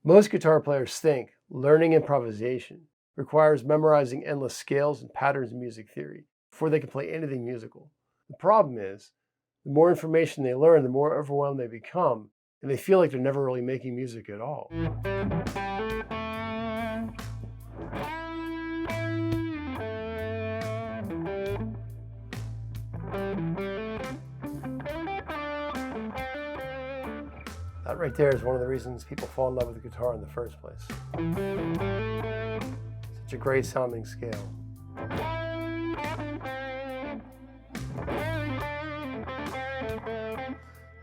Most guitar players think learning improvisation requires memorizing endless scales and patterns in music theory before they can play anything musical. The problem is, the more information they learn, the more overwhelmed they become, and they feel like they're never really making music at all. That right there is one of the reasons people fall in love with the guitar in the first place. Such a great sounding scale.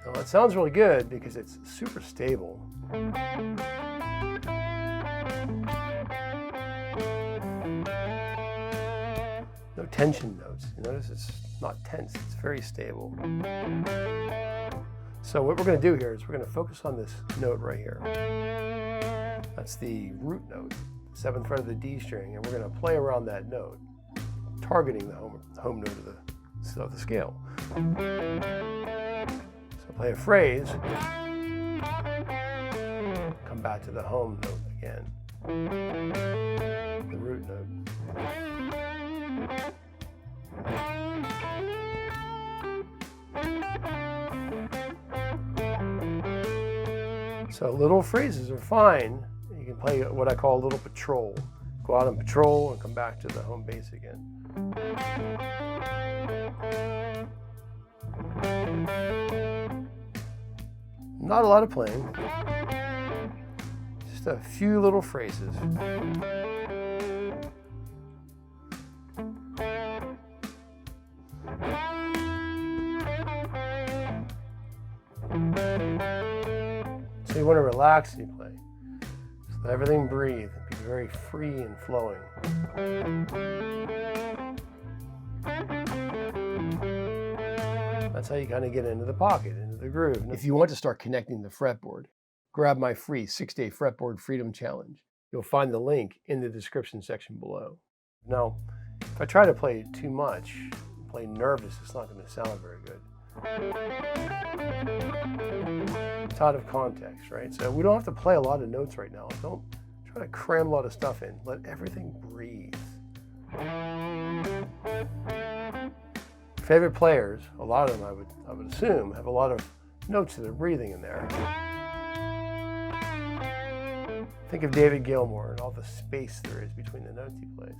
Now it sounds really good because it's super stable. No tension notes. You notice it's not tense, it's very stable. So what we're going to do here is we're going to focus on this note right here. That's the root note, the 7th fret of the D string, and we're going to play around that note, targeting the home note of the scale. So play a phrase, come back to the home note again, the root note. So little phrases are fine. You can play what I call a little patrol. Go out on patrol and come back to the home base again. Not a lot of playing. Just a few little phrases. So you want to relax when you play. Just let everything breathe and be very free and flowing. That's how you kind of get into the pocket, into the groove. If you want to start connecting the fretboard, grab my free 6-day Fretboard Freedom Challenge. You'll find the link in the description section below. Now, if I try to play too much, play nervous, it's not going to sound very good. It's out of context, right? So we don't have to play a lot of notes right now. Don't try to cram a lot of stuff in. Let everything breathe. Favorite players, a lot of them I would assume, have a lot of notes that are breathing in there. Think of David Gilmour and all the space there is between the notes he plays.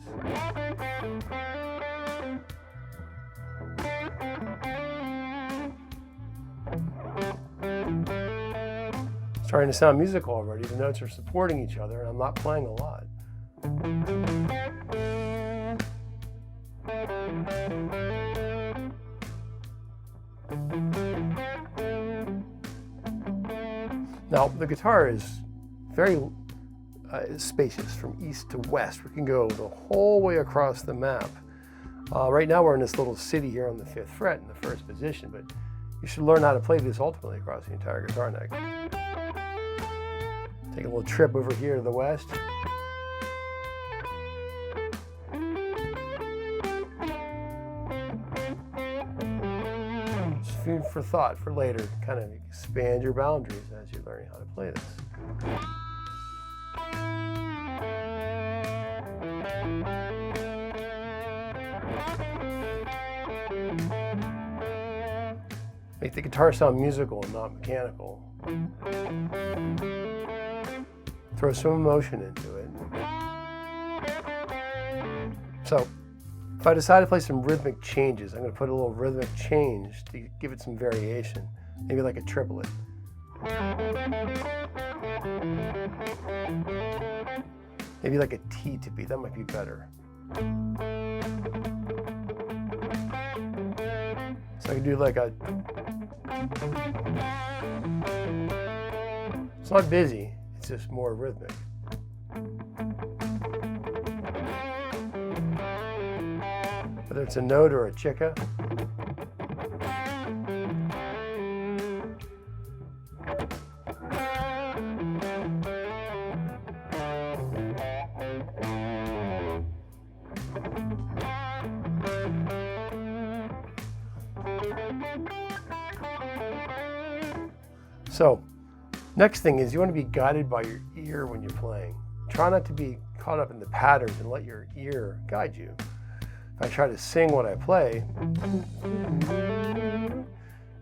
Starting to sound musical already. The notes are supporting each other, and I'm not playing a lot. Now, the guitar is very spacious from east to west. We can go the whole way across the map. Right now we're in this little city here on the 5th fret in the 1st position, but you should learn how to play this ultimately across the entire guitar neck. Take a little trip over here to the west. Just food for thought for later. Kind of expand your boundaries as you're learning how to play this. Make the guitar sound musical and not mechanical. Throw some emotion into it. So, if I decide to play some rhythmic changes, I'm going to put a little rhythmic change to give it some variation. Maybe like a triplet. Maybe like a T to B, that might be better. So I can do like a... It's not busy, it's just more rhythmic. Whether it's a note or a chica. So Next thing is you want to be guided by your ear when you're playing. Try not to be caught up in the patterns and let your ear guide you. If I try to sing what I play,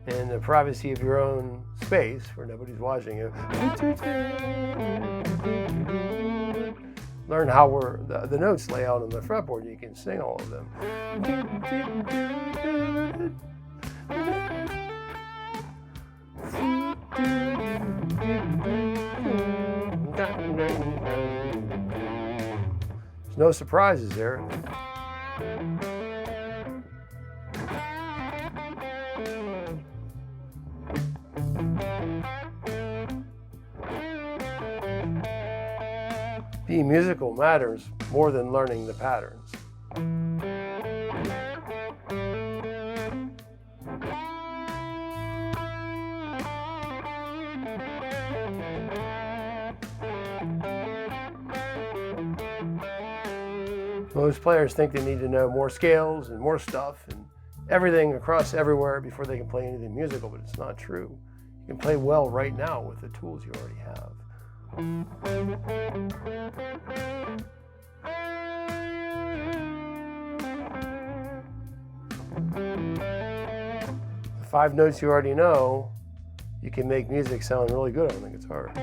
in the privacy of your own space where nobody's watching you, learn how the notes lay out on the fretboard and you can sing all of them. There's no surprises there. Being musical matters more than learning the patterns. Most players think they need to know more scales and more stuff and everything across everywhere before they can play anything musical, but it's not true. You can play well right now with the tools you already have. The 5 notes you already know, you can make music sound really good on the guitar.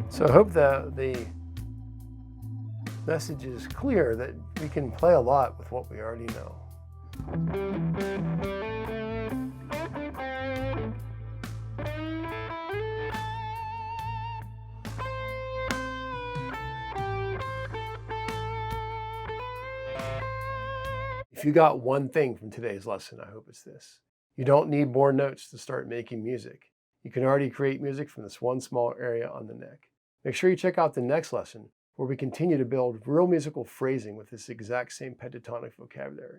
So I hope that the message is clear that we can play a lot with what we already know. If you got one thing from today's lesson, I hope it's this. You don't need more notes to start making music. You can already create music from this one small area on the neck. Make sure you check out the next lesson where we continue to build real musical phrasing with this exact same pentatonic vocabulary.